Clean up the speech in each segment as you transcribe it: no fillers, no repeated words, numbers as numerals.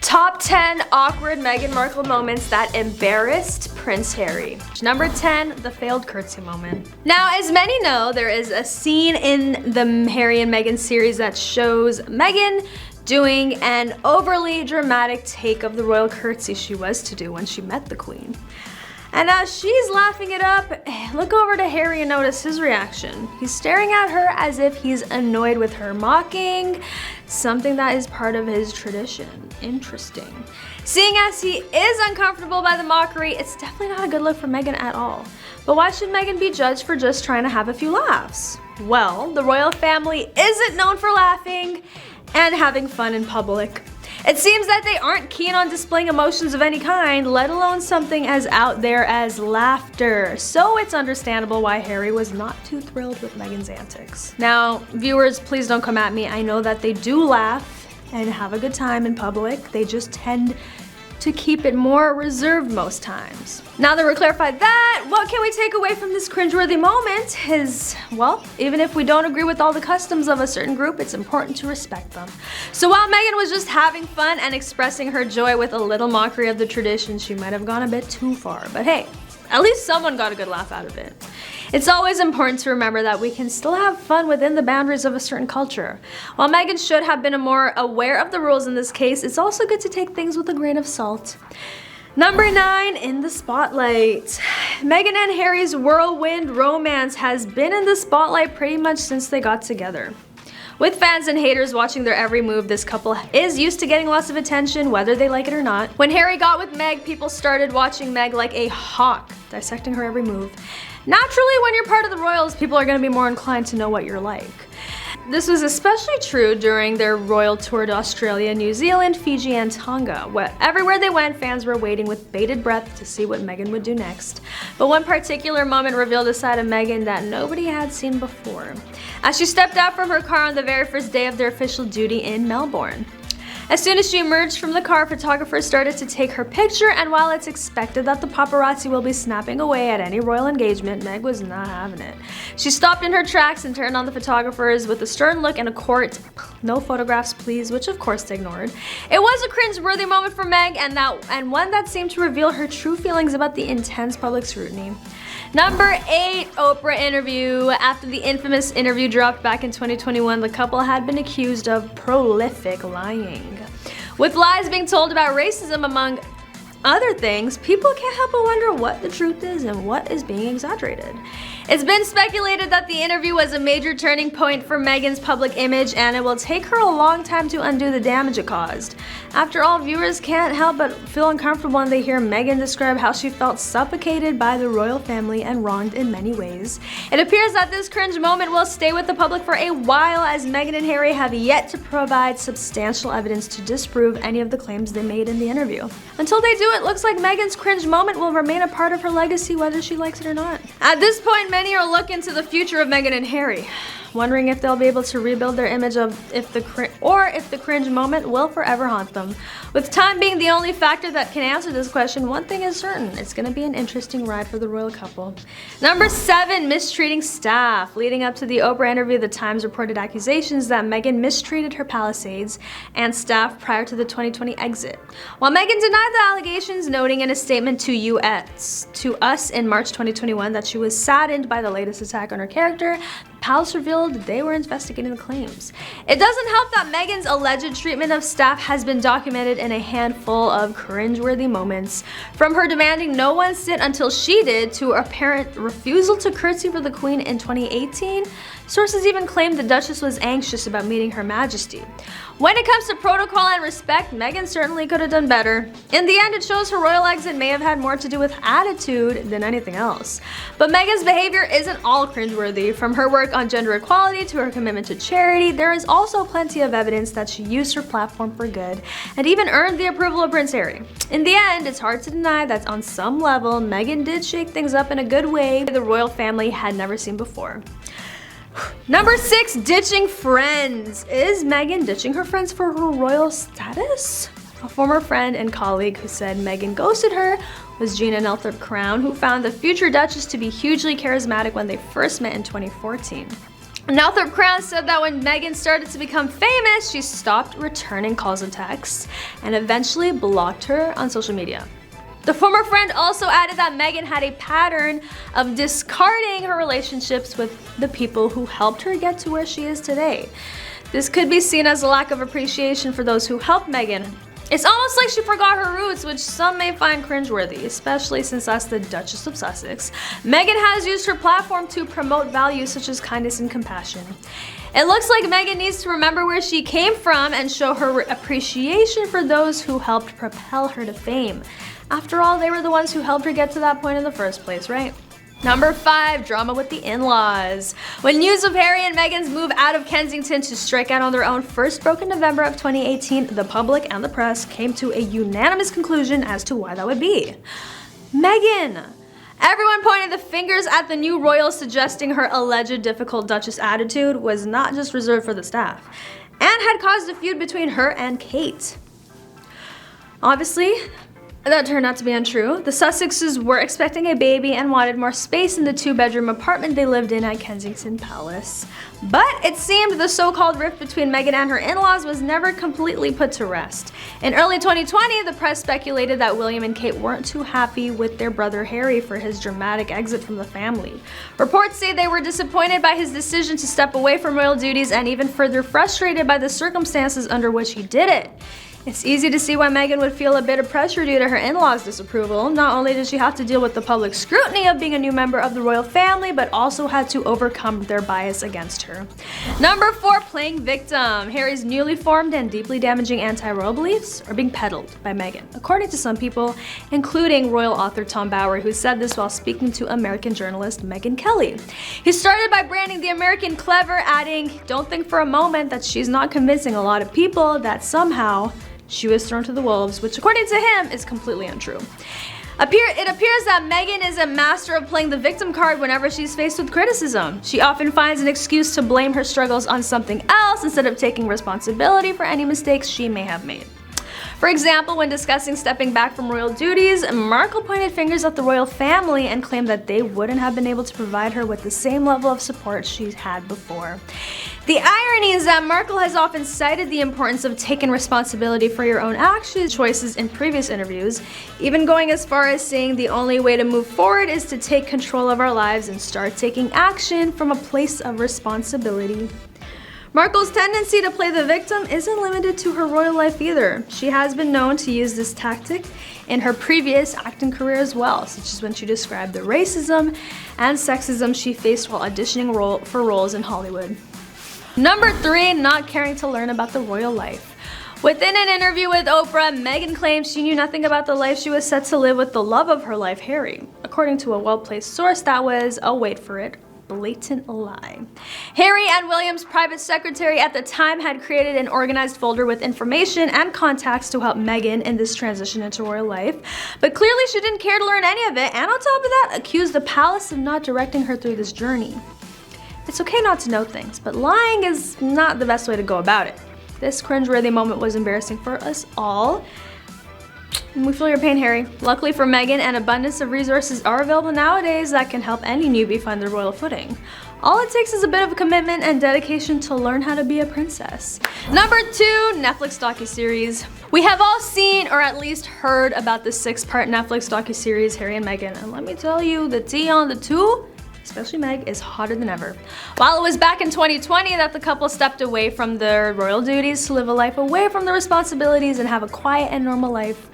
Top 10 awkward Meghan Markle moments that embarrassed Prince Harry. Number 10, the failed curtsy moment. Now, as many know, there is a scene in the Harry and Meghan series that shows Meghan doing an overly dramatic take of the royal curtsy she was to do when she met the Queen. And as she's laughing it up, look over to Harry and notice his reaction. He's staring at her as if he's annoyed with her mocking something that is part of his tradition. Interesting. Seeing as he is uncomfortable by the mockery, it's definitely not a good look for Meghan at all. But why should Meghan be judged for just trying to have a few laughs? Well, the royal family isn't known for laughing and having fun in public. It seems that they aren't keen on displaying emotions of any kind, let alone something as out there as laughter. So it's understandable why Harry was not too thrilled with Meghan's antics. Now, viewers, please don't come at me. I know that they do laugh and have a good time in public. They just tend to keep it more reserved most times. Now that we're clarified that, what can we take away from this cringeworthy moment is, well, even if we don't agree with all the customs of a certain group, it's important to respect them. So while Meghan was just having fun and expressing her joy with a little mockery of the tradition, she might have gone a bit too far. But hey, at least someone got a good laugh out of it. It's always important to remember that we can still have fun within the boundaries of a certain culture. While Meghan should have been more aware of the rules in this case, it's also good to take things with a grain of salt. Number 9, in the spotlight. Meghan and Harry's whirlwind romance has been in the spotlight pretty much since they got together. With fans and haters watching their every move, this couple is used to getting lots of attention, whether they like it or not. When Harry got with Meg, people started watching Meg like a hawk, dissecting her every move. Naturally, when you're part of the royals, people are going to be more inclined to know what you're like. This was especially true during their royal tour to Australia, New Zealand, Fiji, and Tonga, where everywhere they went, fans were waiting with bated breath to see what Meghan would do next. But one particular moment revealed a side of Meghan that nobody had seen before, as she stepped out from her car on the very first day of their official duty in Melbourne. As soon as she emerged from the car, photographers started to take her picture, and while it's expected that the paparazzi will be snapping away at any royal engagement, Meg was not having it. She stopped in her tracks and turned on the photographers with a stern look and a court, "No photographs please," which of course they ignored. It was a cringe-worthy moment for Meg, and one that seemed to reveal her true feelings about the intense public scrutiny. Number 8, Oprah interview. After the infamous interview dropped back in 2021, the couple had been accused of prolific lying. With lies being told about racism among other things, people can't help but wonder what the truth is and what is being exaggerated. It's been speculated that the interview was a major turning point for Meghan's public image, and it will take her a long time to undo the damage it caused. After all, viewers can't help but feel uncomfortable when they hear Meghan describe how she felt suffocated by the royal family and wronged in many ways. It appears that this cringe moment will stay with the public for a while, as Meghan and Harry have yet to provide substantial evidence to disprove any of the claims they made in the interview. Until they do, it looks like Meghan's cringe moment will remain a part of her legacy, whether she likes it or not. At this point, many are looking to the future of Meghan and Harry, wondering if they'll be able to rebuild their image if the cringe moment will forever haunt them. With time being the only factor that can answer this question, one thing is certain: it's going to be an interesting ride for the royal couple. Number 7, mistreating staff. Leading up to the Oprah interview, the Times reported accusations that Meghan mistreated her Palisades and staff prior to the 2020 exit. While Meghan denied the allegations, noting in a statement to us in March 2021 that she was saddened by the latest attack on her character, the palace revealed they were investigating the claims. It doesn't help that Meghan's alleged treatment of staff has been documented in a handful of cringeworthy moments, from her demanding no one sit until she did to her apparent refusal to curtsy for the Queen in 2018. Sources even claimed the Duchess was anxious about meeting Her Majesty. When it comes to protocol and respect, Meghan certainly could have done better. In the end, it shows her royal exit may have had more to do with attitude than anything else. But Meghan's behavior isn't all cringeworthy. From her work on gender equality to her commitment to charity, there is also plenty of evidence that she used her platform for good and even earned the approval of Prince Harry. In the end, it's hard to deny that on some level, Meghan did shake things up in a good way the royal family had never seen before. Number 6, ditching friends. Is Meghan ditching her friends for her royal status? A former friend and colleague who said Meghan ghosted her was Gina Nelthorpe-Crown, who found the future Duchess to be hugely charismatic when they first met in 2014. Northrop Crown said that when Meghan started to become famous, she stopped returning calls and texts and eventually blocked her on social media. The former friend also added that Meghan had a pattern of discarding her relationships with the people who helped her get to where she is today. This could be seen as a lack of appreciation for those who helped Meghan. It's almost like she forgot her roots, which some may find cringeworthy, especially since that's the Duchess of Sussex. Meghan has used her platform to promote values such as kindness and compassion. It looks like Meghan needs to remember where she came from and show her appreciation for those who helped propel her to fame. After all, they were the ones who helped her get to that point in the first place, right? Number 5, drama with the in-laws. When news of Harry and Meghan's move out of Kensington to strike out on their own first broke in November of 2018, the public and the press came to a unanimous conclusion as to why that would be. Meghan! Everyone pointed the fingers at the new royal, suggesting her alleged difficult Duchess attitude was not just reserved for the staff, and had caused a feud between her and Kate. Obviously, that turned out to be untrue. The Sussexes were expecting a baby and wanted more space in the 2-bedroom apartment they lived in at Kensington Palace. But it seemed the so-called rift between Meghan and her in-laws was never completely put to rest. In early 2020, the press speculated that William and Kate weren't too happy with their brother Harry for his dramatic exit from the family. Reports say they were disappointed by his decision to step away from royal duties and even further frustrated by the circumstances under which he did it. It's easy to see why Meghan would feel a bit of pressure due to her in-laws' disapproval. Not only did she have to deal with the public scrutiny of being a new member of the royal family, but also had to overcome their bias against her. Number 4, playing victim. Harry's newly formed and deeply damaging anti-royal beliefs are being peddled by Meghan, according to some people, including royal author Tom Bower, who said this while speaking to American journalist Megyn Kelly. He started by branding the American clever, adding, "Don't think for a moment that she's not convincing a lot of people that somehow she was thrown to the wolves," which according to him is completely untrue. It appears that Meghan is a master of playing the victim card whenever she's faced with criticism. She often finds an excuse to blame her struggles on something else instead of taking responsibility for any mistakes she may have made. For example, when discussing stepping back from royal duties, Markle pointed fingers at the royal family and claimed that they wouldn't have been able to provide her with the same level of support she's had before. The irony is that Markle has often cited the importance of taking responsibility for your own actions, choices in previous interviews, even going as far as saying the only way to move forward is to take control of our lives and start taking action from a place of responsibility. Markle's tendency to play the victim isn't limited to her royal life either. She has been known to use this tactic in her previous acting career as well, such as when she described the racism and sexism she faced while auditioning for roles in Hollywood. Number 3, not caring to learn about the royal life. Within an interview with Oprah, Meghan claimed she knew nothing about the life she was set to live with the love of her life, Harry. According to a well-placed source, that was, oh wait for it, blatant lie. Harry and William's private secretary at the time had created an organized folder with information and contacts to help Meghan in this transition into royal life, but clearly she didn't care to learn any of it, and on top of that, accused the palace of not directing her through this journey. It's okay not to know things, but lying is not the best way to go about it. This cringeworthy moment was embarrassing for us all. And we feel your pain, Harry. Luckily for Meghan, an abundance of resources are available nowadays that can help any newbie find their royal footing. All it takes is a bit of commitment and dedication to learn how to be a princess. Number 2, Netflix docuseries. We have all seen or at least heard about the 6-part Netflix docuseries Harry and Meghan, and let me tell you, the tea on the 2, especially Meg, is hotter than ever. While it was back in 2020 that the couple stepped away from their royal duties to live a life away from the responsibilities and have a quiet and normal life,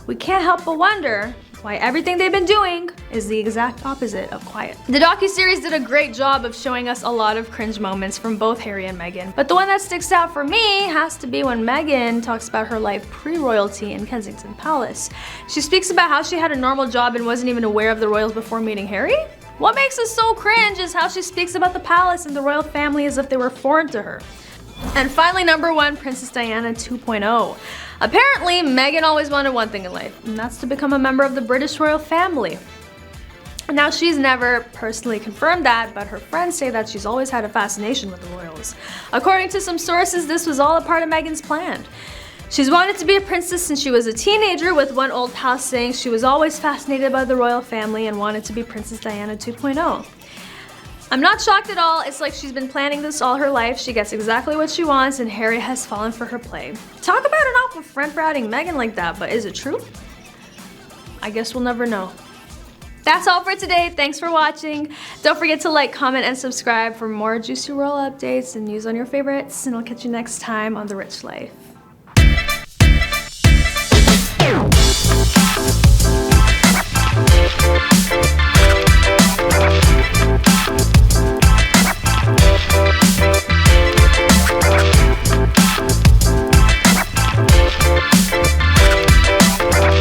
we can't help but wonder why everything they've been doing is the exact opposite of quiet. The docuseries did a great job of showing us a lot of cringe moments from both Harry and Meghan, but the one that sticks out for me has to be when Meghan talks about her life pre-royalty in Kensington Palace. She speaks about how she had a normal job and wasn't even aware of the royals before meeting Harry. What makes us so cringe is how she speaks about the palace and the royal family as if they were foreign to her. And finally, number 1, Princess Diana 2.0. Apparently, Meghan always wanted one thing in life, and that's to become a member of the British royal family. Now, she's never personally confirmed that, but her friends say that she's always had a fascination with the royals. According to some sources, this was all a part of Meghan's plan. She's wanted to be a princess since she was a teenager, with one old pal saying she was always fascinated by the royal family and wanted to be Princess Diana 2.0. I'm not shocked at all. It's like she's been planning this all her life. She gets exactly what she wants and Harry has fallen for her play. Talk about an awkward friend for outing Meghan like that, but is it true? I guess we'll never know. That's all for today. Thanks for watching. Don't forget to like, comment, and subscribe for more Juicy Roll updates and news on your favorites. And I'll catch you next time on The Rich Life.